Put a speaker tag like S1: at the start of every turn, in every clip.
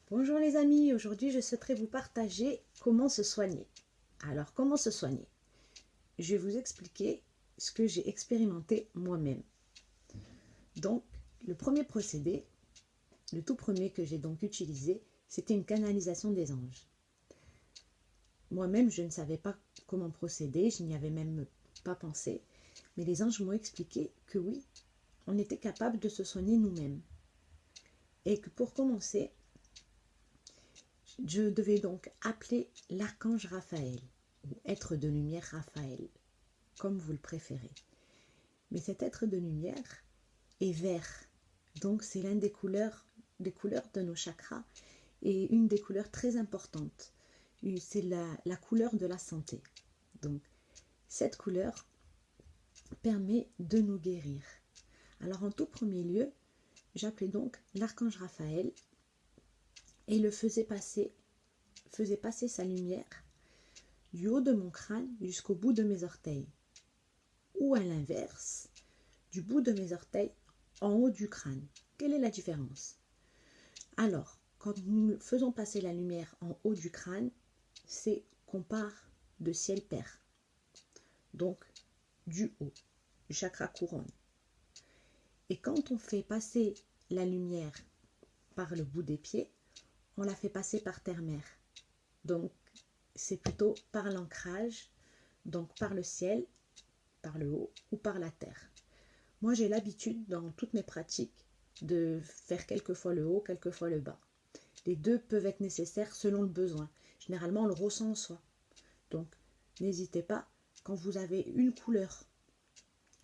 S1: Bonjour les amis, aujourd'hui je souhaiterais vous partager comment se soigner. Alors comment se soigner? Je vais vous expliquer ce que j'ai expérimenté moi-même. Donc le premier procédé, le tout premier que j'ai donc utilisé, c'était une canalisation des anges. Moi-même je ne savais pas comment procéder, je n'y avais même pas pensé, mais les anges m'ont expliqué que oui, on était capable de se soigner nous-mêmes. Et que pour commencer, je devais donc appeler l'archange Raphaël, ou être de lumière Raphaël, comme vous le préférez. Mais cet être de lumière est vert, donc c'est l'une des couleurs de nos chakras et une des couleurs très importantes. C'est la couleur de la santé. Donc cette couleur permet de nous guérir. Alors en tout premier lieu, j'appelais donc l'archange Raphaël et le faisait passer sa lumière du haut de mon crâne jusqu'au bout de mes orteils, ou à l'inverse, du bout de mes orteils en haut du crâne. Quelle est la différence? Alors, quand nous faisons passer la lumière en haut du crâne, c'est qu'on part de ciel père, donc du haut, du chakra couronne. Et quand on fait passer la lumière par le bout des pieds, on la fait passer par terre-mère. Donc, c'est plutôt par l'ancrage, donc par le ciel, par le haut ou par la terre. Moi, j'ai l'habitude dans toutes mes pratiques de faire quelquefois le haut, quelquefois le bas. Les deux peuvent être nécessaires selon le besoin. Généralement, on le ressent en soi. Donc, n'hésitez pas, quand vous avez une couleur,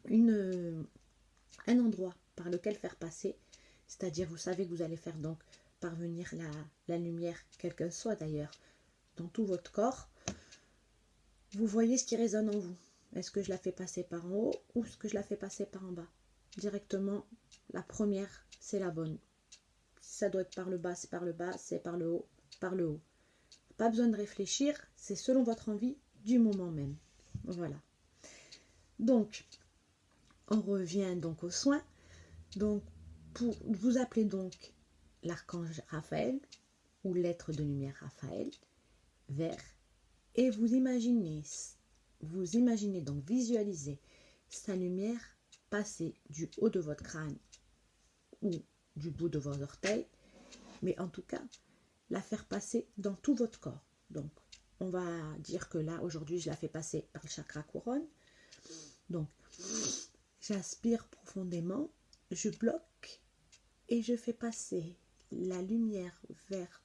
S1: un endroit par lequel faire passer, c'est-à-dire vous savez que vous allez faire donc parvenir la lumière, quelle qu'elle soit d'ailleurs, dans tout votre corps, vous voyez ce qui résonne en vous. Est-ce que je la fais passer par en haut ou est-ce que je la fais passer par en bas? Directement, la première, c'est la bonne. Si ça doit être par le bas, c'est par le bas, c'est par le haut, par le haut. Pas besoin de réfléchir, c'est selon votre envie du moment même. Voilà. Donc, on revient donc aux soins. Donc, vous appelez donc l'archange Raphaël ou l'être de lumière Raphaël, vert, et vous imaginez donc visualiser sa lumière passer du haut de votre crâne ou du bout de vos orteils, mais en tout cas la faire passer dans tout votre corps. Donc on va dire que là aujourd'hui je la fais passer par le chakra couronne. Donc j'aspire profondément, je bloque et je fais passer la lumière verte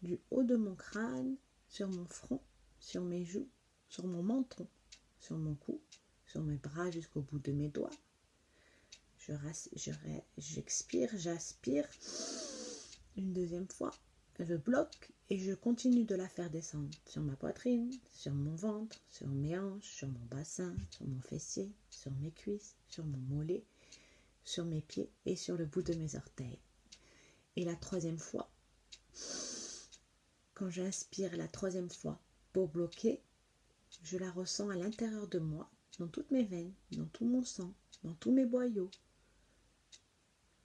S1: du haut de mon crâne sur mon front, sur mes joues, sur mon menton, sur mon cou, sur mes bras jusqu'au bout de mes doigts. J'expire, j'aspire une deuxième fois, je bloque et je continue de la faire descendre sur ma poitrine, sur mon ventre, sur mes hanches, sur mon bassin, sur mon fessier, sur mes cuisses, sur mon mollet, sur mes pieds et sur le bout de mes orteils. Et la troisième fois, quand j'inspire la troisième fois pour bloquer, je la ressens à l'intérieur de moi, dans toutes mes veines, dans tout mon sang, dans tous mes boyaux,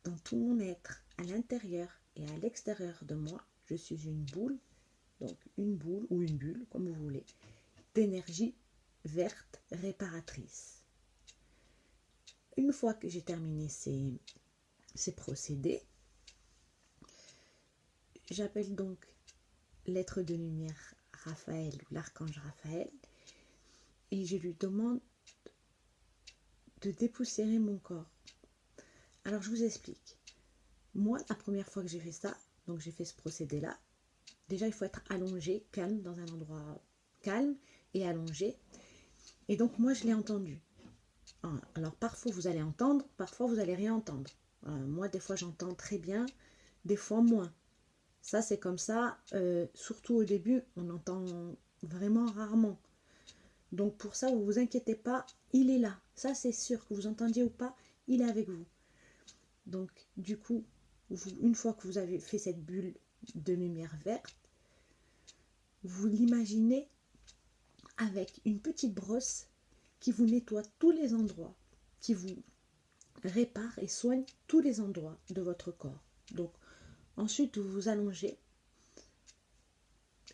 S1: dans tout mon être, à l'intérieur et à l'extérieur de moi. Je suis une boule, donc une boule ou une bulle, comme vous voulez, d'énergie verte réparatrice. Une fois que j'ai terminé ces procédés, j'appelle donc l'être de lumière Raphaël ou l'archange Raphaël et je lui demande de dépoussiérer mon corps. Alors je vous explique. Moi, la première fois que j'ai fait ça, donc j'ai fait ce procédé-là, déjà il faut être allongé, calme, dans un endroit calme et allongé. Et donc moi je l'ai entendu. Alors parfois vous allez entendre, parfois vous allez rien entendre. Moi des fois j'entends très bien, des fois moins. Ça c'est comme ça, surtout au début on entend vraiment rarement. Donc pour ça vous vous inquiétez pas, il est là. Ça c'est sûr, que vous entendiez ou pas, il est avec vous. Donc du coup, une fois que vous avez fait cette bulle de lumière verte, vous l'imaginez avec une petite brosse qui vous nettoie tous les endroits, qui vous répare et soigne tous les endroits de votre corps. Donc ensuite vous vous allongez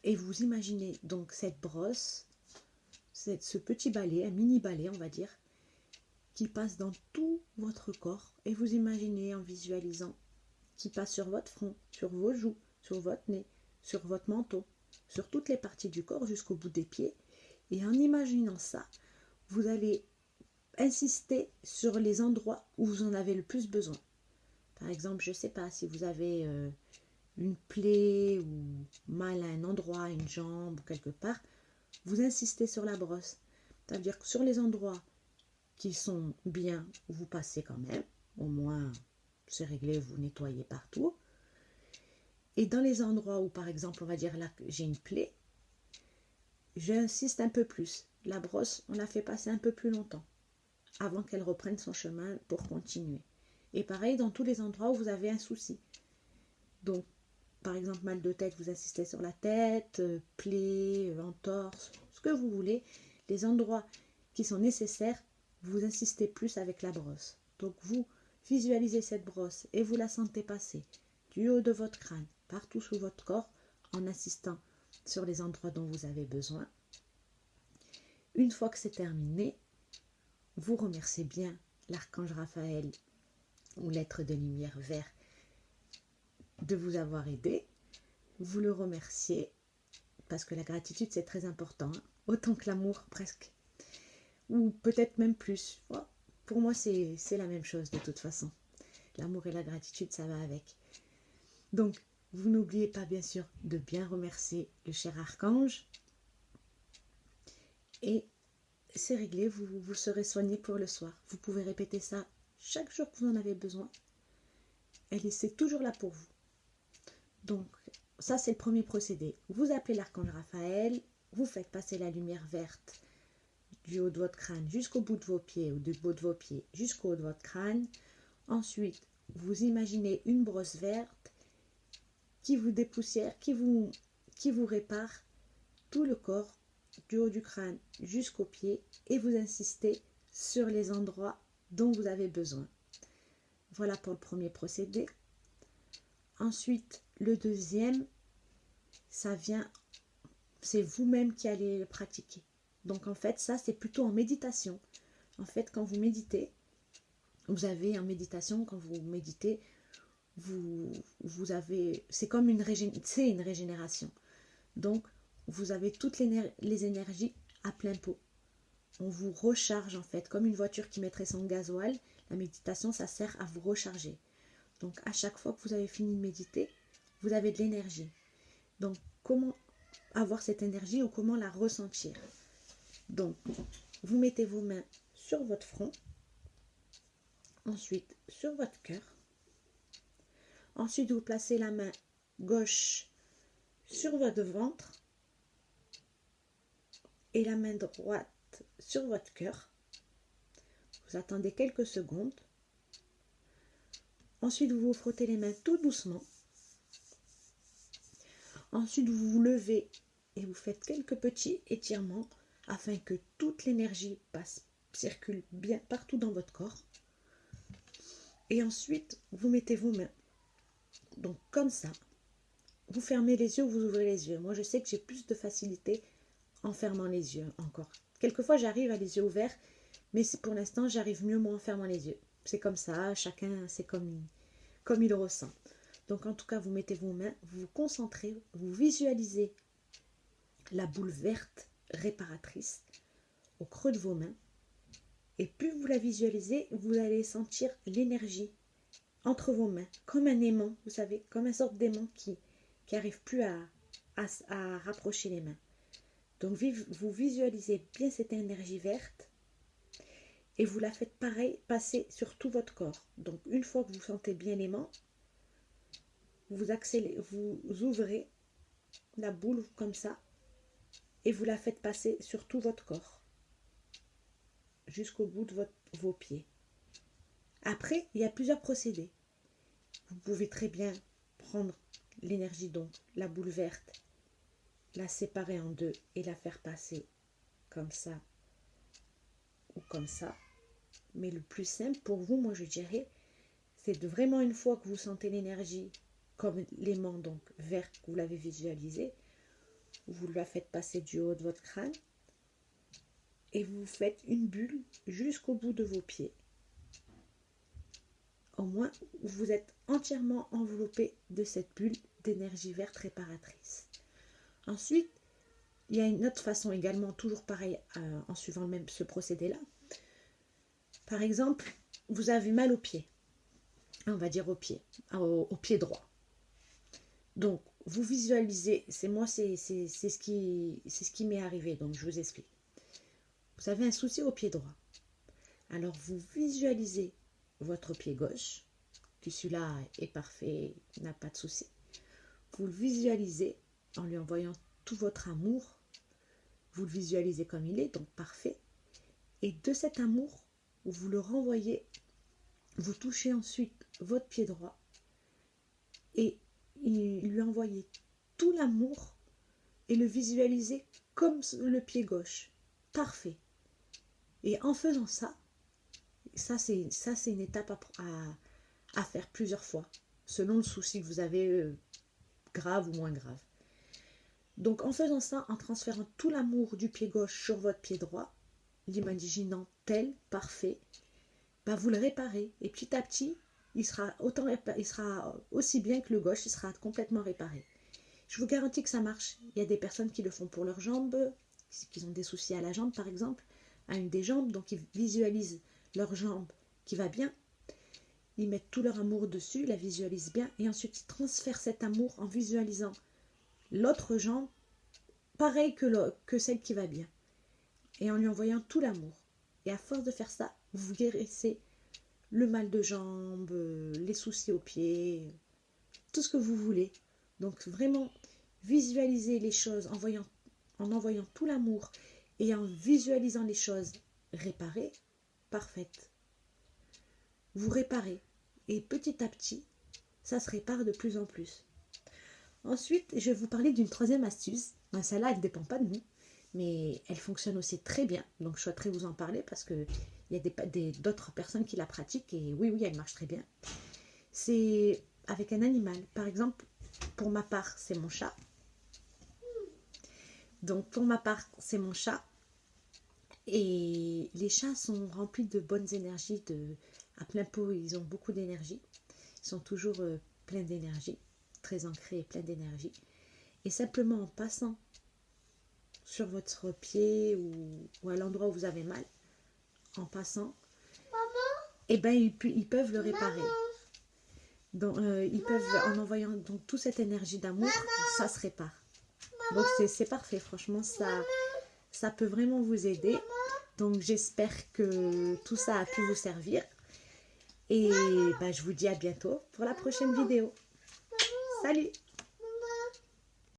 S1: Et vous imaginez donc cette brosse, ce petit balai, un mini balai on va dire, qui passe dans tout votre corps. Et vous imaginez en visualisant qui passe sur votre front, sur vos joues, sur votre nez, sur votre menton, sur toutes les parties du corps jusqu'au bout des pieds. Et en imaginant ça, vous allez insister sur les endroits où vous en avez le plus besoin. Par exemple, je ne sais pas, si vous avez une plaie ou mal à un endroit, une jambe ou quelque part, vous insistez sur la brosse. Ça veut dire que sur les endroits qui sont bien, vous passez quand même, au moins c'est réglé, vous nettoyez partout. Et dans les endroits où, par exemple, on va dire là, j'ai une plaie, j'insiste un peu plus. La brosse, on la fait passer un peu plus longtemps, avant qu'elle reprenne son chemin pour continuer. Et pareil dans tous les endroits où vous avez un souci. Donc, par exemple, mal de tête, vous insistez sur la tête, plaie, entorse, ce que vous voulez. Les endroits qui sont nécessaires, vous insistez plus avec la brosse. Donc, vous visualisez cette brosse et vous la sentez passer du haut de votre crâne, partout sous votre corps, en insistant sur les endroits dont vous avez besoin. Une fois que c'est terminé, vous remerciez bien l'archange Raphaël ou l'être de lumière vert de vous avoir aidé. Vous le remerciez, parce que la gratitude c'est très important, hein, autant que l'amour presque, ou peut-être même plus. Pour moi c'est la même chose de toute façon. L'amour et la gratitude, ça va avec. Donc vous n'oubliez pas bien sûr de bien remercier le cher archange, et c'est réglé, vous serez soigné pour le soir. Vous pouvez répéter ça chaque jour que vous en avez besoin. Elle est toujours là pour vous. Donc, ça c'est le premier procédé. Vous appelez l'archange Raphaël, vous faites passer la lumière verte du haut de votre crâne jusqu'au bout de vos pieds, ou du bout de vos pieds jusqu'au haut de votre crâne. Ensuite, vous imaginez une brosse verte qui vous dépoussière, qui vous répare tout le corps, du haut du crâne jusqu'aux pieds, et vous insistez sur les endroits dont vous avez besoin. Voilà pour le premier procédé. Ensuite, le deuxième, c'est vous-même qui allez le pratiquer. Donc en fait, ça c'est plutôt en méditation. En fait, quand vous méditez, quand vous méditez, vous avez, c'est comme une régénération. Donc vous avez toutes les énergies à plein pot. On vous recharge en fait, comme une voiture qui mettrait son gasoil. La méditation, ça sert à vous recharger. Donc à chaque fois que vous avez fini de méditer, vous avez de l'énergie. Donc comment avoir cette énergie ou comment la ressentir? Donc vous mettez vos mains sur votre front, ensuite sur votre cœur. Ensuite vous placez la main gauche sur votre ventre et la main droite sur votre cœur. Vous attendez quelques secondes. Ensuite, vous vous frottez les mains tout doucement. Ensuite, vous vous levez et vous faites quelques petits étirements afin que toute l'énergie circule bien partout dans votre corps. Et ensuite, vous mettez vos mains. Donc, comme ça, vous fermez les yeux ou vous ouvrez les yeux. Moi, je sais que j'ai plus de facilité en fermant les yeux encore. Quelquefois, j'arrive à les yeux ouverts, mais pour l'instant, j'arrive mieux moi en fermant les yeux. C'est comme ça, chacun, c'est comme il le ressent. Donc en tout cas, vous mettez vos mains, vous vous concentrez, vous visualisez la boule verte réparatrice au creux de vos mains. Et plus vous la visualisez, vous allez sentir l'énergie entre vos mains, comme un aimant, vous savez, comme une sorte d'aimant qui n'arrive plus à rapprocher les mains. Donc vous visualisez bien cette énergie verte et vous la faites pareil passer sur tout votre corps. Donc une fois que vous sentez bien l'aimant, vous ouvrez la boule comme ça et vous la faites passer sur tout votre corps jusqu'au bout de vos pieds. Après, il y a plusieurs procédés. Vous pouvez très bien prendre l'énergie, donc la boule verte, la séparer en deux et la faire passer comme ça ou comme ça. Mais le plus simple pour vous, moi je dirais, c'est de vraiment, une fois que vous sentez l'énergie comme l'aimant donc vert que vous l'avez visualisé, vous la faites passer du haut de votre crâne et vous faites une bulle jusqu'au bout de vos pieds. Au moins, vous êtes entièrement enveloppé de cette bulle d'énergie verte réparatrice. Ensuite, il y a une autre façon également, toujours pareil, en suivant même ce procédé-là. Par exemple, vous avez mal au pied. On va dire au pied droit. Donc, vous visualisez, c'est ce qui m'est arrivé, donc je vous explique. Vous avez un souci au pied droit. Alors, vous visualisez votre pied gauche, qui celui-là est parfait, n'a pas de souci. Vous le visualisez en lui envoyant tout votre amour. Vous le visualisez comme il est, donc parfait. Et de cet amour, vous le renvoyez, vous touchez ensuite votre pied droit et lui envoyez tout l'amour et le visualisez comme le pied gauche. Parfait. Et en faisant ça, c'est une étape à faire plusieurs fois, selon le souci que vous avez, grave ou moins grave. Donc en faisant ça, en transférant tout l'amour du pied gauche sur votre pied droit, l'imaginant tel, parfait, vous le réparez. Et petit à petit, il sera aussi bien que le gauche, il sera complètement réparé. Je vous garantis que ça marche. Il y a des personnes qui le font pour leurs jambes, qui ont des soucis à la jambe par exemple, à une des jambes, donc ils visualisent leur jambe qui va bien. Ils mettent tout leur amour dessus, la visualisent bien, et ensuite ils transfèrent cet amour en visualisant l'autre jambe, pareil que celle qui va bien, et en lui envoyant tout l'amour. Et à force de faire ça, vous guérissez le mal de jambes, les soucis aux pieds, tout ce que vous voulez. Donc vraiment, visualisez les choses en envoyant tout l'amour et en visualisant les choses réparées, parfaites. Vous réparez et petit à petit, ça se répare de plus en plus. Ensuite, je vais vous parler d'une troisième astuce. Celle-là, elle ne dépend pas de nous, mais elle fonctionne aussi très bien. Donc, je souhaiterais vous en parler parce qu'il y a d'autres personnes qui la pratiquent et oui, elle marche très bien. C'est avec un animal. Par exemple, pour ma part, c'est mon chat. Donc, pour ma part, c'est mon chat. Et les chats sont remplis de bonnes énergies, à plein pot, ils ont beaucoup d'énergie. Ils sont toujours pleins d'énergie, très ancrés et pleins d'énergie. Et simplement en passant sur votre pied ou à l'endroit où vous avez mal, en passant, et ils peuvent le réparer. Donc, ils peuvent, en envoyant donc toute cette énergie d'amour, ça se répare. Donc c'est parfait, franchement, ça peut vraiment vous aider. Donc j'espère que tout ça a pu vous servir. Et je vous dis à bientôt pour la prochaine vidéo. Salut!